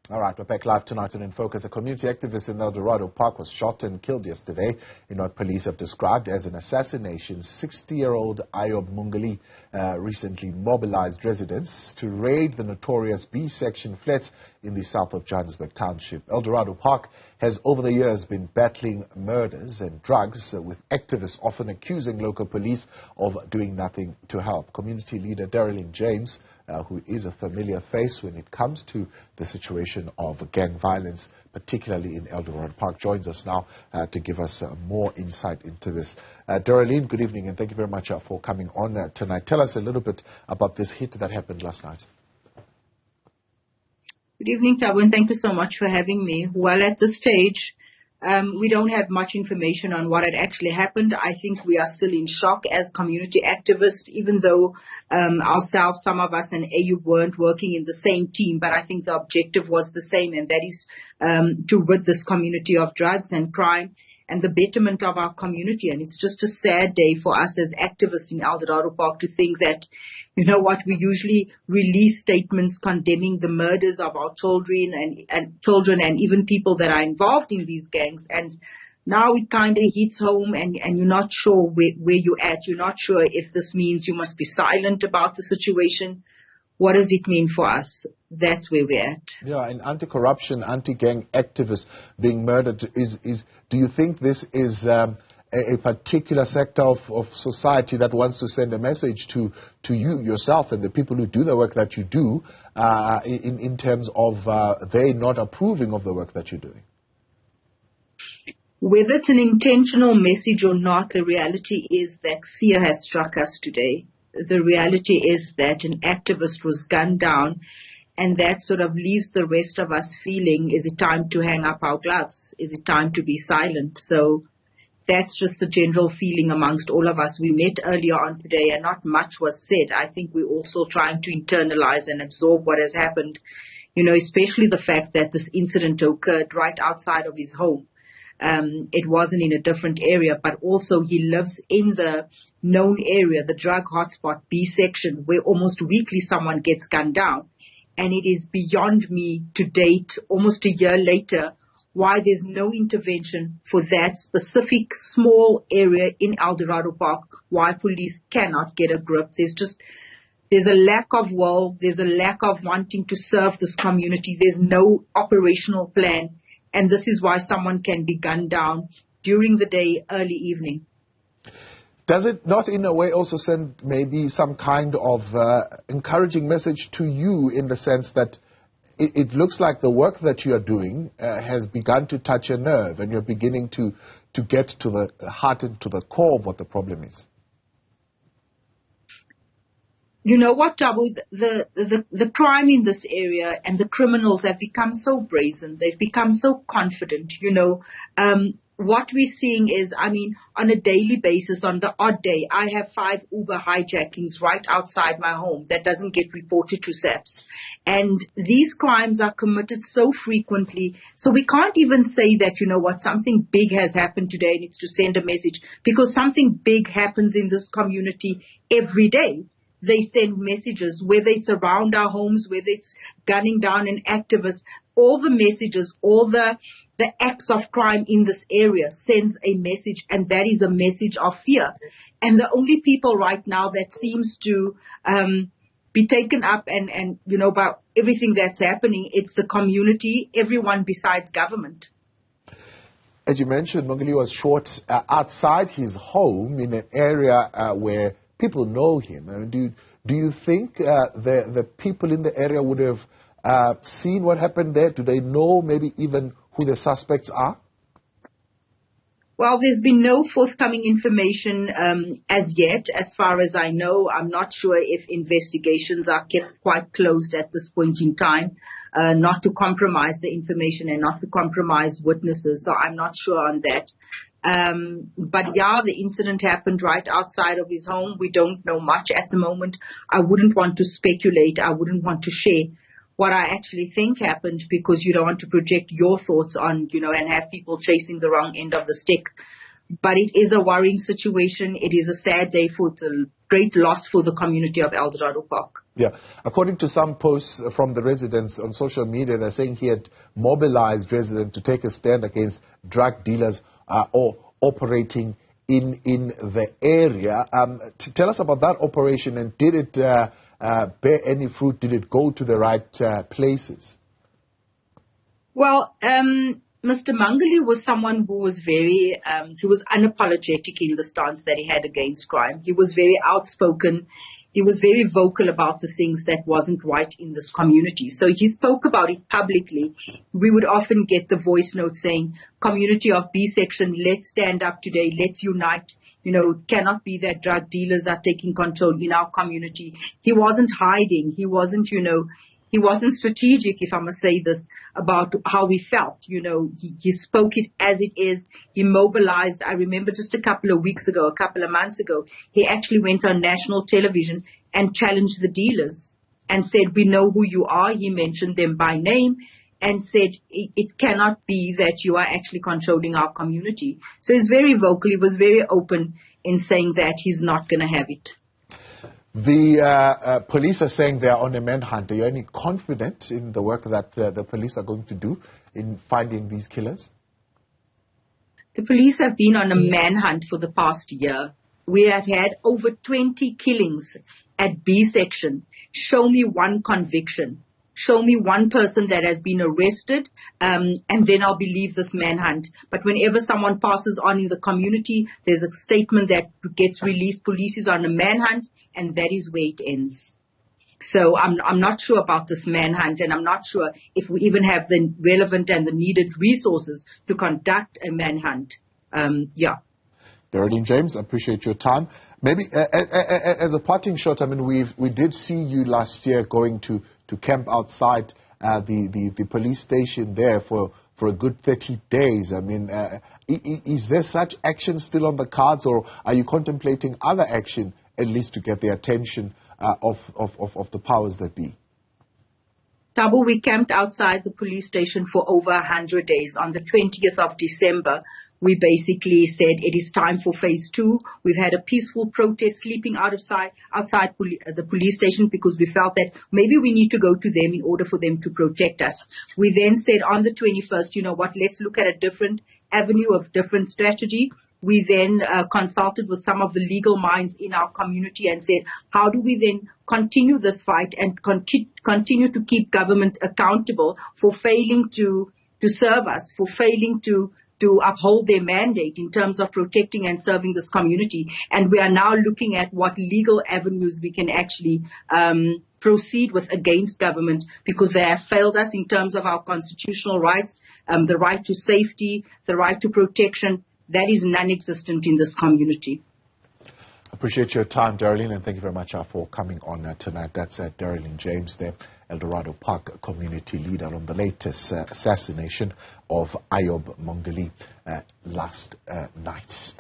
All right, we're back live tonight and in focus. A community activist in Eldorado Park was shot and killed yesterday in what police have described as an assassination. 60-year-old Ayob Mungalee recently mobilized residents to raid the notorious B-section flats in the south of Johannesburg Township. Eldorado Park has over the years been battling murders and drugs, with activists often accusing local police of doing nothing to help. Community leader Dereleen James, who is a familiar face when it comes to the situation of gang violence, particularly in Eldorado Park, joins us now to give us more insight into this. Dereleen, good evening, and thank you very much for coming on tonight. Tell us a little bit about this hit that happened last night. Good evening, Tabu, and thank you so much for having me. Well, at this stage, we don't have much information on what had actually happened. I think we are still in shock as community activists, even though ourselves, some of us and Ayob weren't working in the same team, but I think the objective was the same, and that is to rid this community of drugs and crime and the betterment of our community. And it's just a sad day for us as activists in Eldorado Park to think that, you know what, we usually release statements condemning the murders of our children and even people that are involved in these gangs. And now it kind of hits home and you're not sure where you're at. You're not sure if this means you must be silent about the situation. What does it mean for us? That's where we're at. Yeah, and anti-corruption, anti-gang activists being murdered, do you think this is a particular sector of society that wants to send a message to you, yourself, and the people who do the work that you do in terms of they not approving of the work that you're doing? Whether it's an intentional message or not, the reality is that fear has struck us today. The reality is that an activist was gunned down, and that sort of leaves the rest of us feeling, is it time to hang up our gloves? Is it time to be silent? So that's just the general feeling amongst all of us. We met earlier on today and not much was said. I think we're also trying to internalize and absorb what has happened, you know, especially the fact that this incident occurred right outside of his home. It wasn't in a different area, but also he lives in the known area, the drug hotspot B section, where almost weekly someone gets gunned down. And it is beyond me to date, almost a year later, why there's no intervention for that specific small area in Eldorado Park, why police cannot get a grip. There's a lack of will, there's a lack of wanting to serve this community, there's no operational plan. And this is why someone can be gunned down during the day, early evening. Does it not in a way also send maybe some kind of encouraging message to you, in the sense that it looks like the work that you are doing has begun to touch a nerve, and you're beginning to get to the heart and to the core of what the problem is? You know what, Tabu, the crime in this area and the criminals have become so brazen. They've become so confident, you know. What we're seeing is, I mean, on a daily basis, on the odd day, I have 5 Uber hijackings right outside my home that doesn't get reported to SAPS. And these crimes are committed so frequently, so we can't even say that, you know what, something big has happened today and it's to send a message, because something big happens in this community every day. They send messages, whether it's around our homes, whether it's gunning down an activist, all the messages, all the acts of crime in this area sends a message, and that is a message of fear. And the only people right now that seems to be taken up and you know, about everything that's happening, it's the community, everyone besides government. As you mentioned, Mungalee was shot outside his home in an area where people know him. I mean, do you think the people in the area would have seen what happened there? Do they know maybe even who the suspects are? Well, there's been no forthcoming information as yet. As far as I know, I'm not sure if investigations are kept quite closed at this point in time, not to compromise the information and not to compromise witnesses. So I'm not sure on that. But yeah, the incident happened right outside of his home. We don't know much at the moment. I wouldn't want to speculate. I wouldn't want to share what I actually think happened, because you don't want to project your thoughts on, you know, and have people chasing the wrong end of the stick. But it is a worrying situation. It is a sad day for the great loss for the community of Eldorado Park. Yeah. According to some posts from the residents on social media, they're saying he had mobilized residents to take a stand against drug dealers or operating in the area. Tell us about that operation, and did it bear any fruit? Did it go to the right places? Well, Mr. Mungalee was someone who was very, he was unapologetic in the stance that he had against crime. He was very outspoken. He was very vocal about the things that wasn't right in this community. So he spoke about it publicly. We would often get the voice note saying, community of B section, let's stand up today, let's unite. You know, it cannot be that drug dealers are taking control in our community. He wasn't hiding. He wasn't, he wasn't strategic, if I must say this, about how we felt. He spoke it as it is. He mobilized. I remember just a couple of months ago, he actually went on national television and challenged the dealers and said, we know who you are. He mentioned them by name and said, it cannot be that you are actually controlling our community. So he's very vocal. He was very open in saying that he's not going to have it. The police are saying they are on a manhunt. Are you any confident in the work that the police are going to do in finding these killers? The police have been on a manhunt for the past year. We have had over 20 killings at B section. Show me one conviction. Show me one person that has been arrested, and then I'll believe this manhunt. But whenever someone passes on in the community, there's a statement that gets released. Police is on a manhunt, and that is where it ends. So I'm not sure about this manhunt, and I'm not sure if we even have the relevant and the needed resources to conduct a manhunt. Dereleen James, I appreciate your time. Maybe as a parting shot, I mean, we did see you last year going to camp outside the police station there for a good 30 days. I mean, is there such action still on the cards, or are you contemplating other action, at least to get the attention of the powers that be? Tabu, we camped outside the police station for over 100 days. On the 20th of December, we basically said it is time for phase 2. We've had a peaceful protest, sleeping outside the police station, because we felt that maybe we need to go to them in order for them to protect us. We then said on the 21st, you know what, let's look at a different avenue of different strategy. We then consulted with some of the legal minds in our community and said, how do we then continue this fight and continue to keep government accountable for failing to serve us, for failing to uphold their mandate in terms of protecting and serving this community. And we are now looking at what legal avenues we can actually proceed with against government, because they have failed us in terms of our constitutional rights, the right to safety, the right to protection. That is non-existent in this community. Appreciate your time, Dereleen, and thank you very much for coming on tonight. That's Dereleen James, the Eldorado Park community leader on the latest assassination of Ayob Mungalee last night.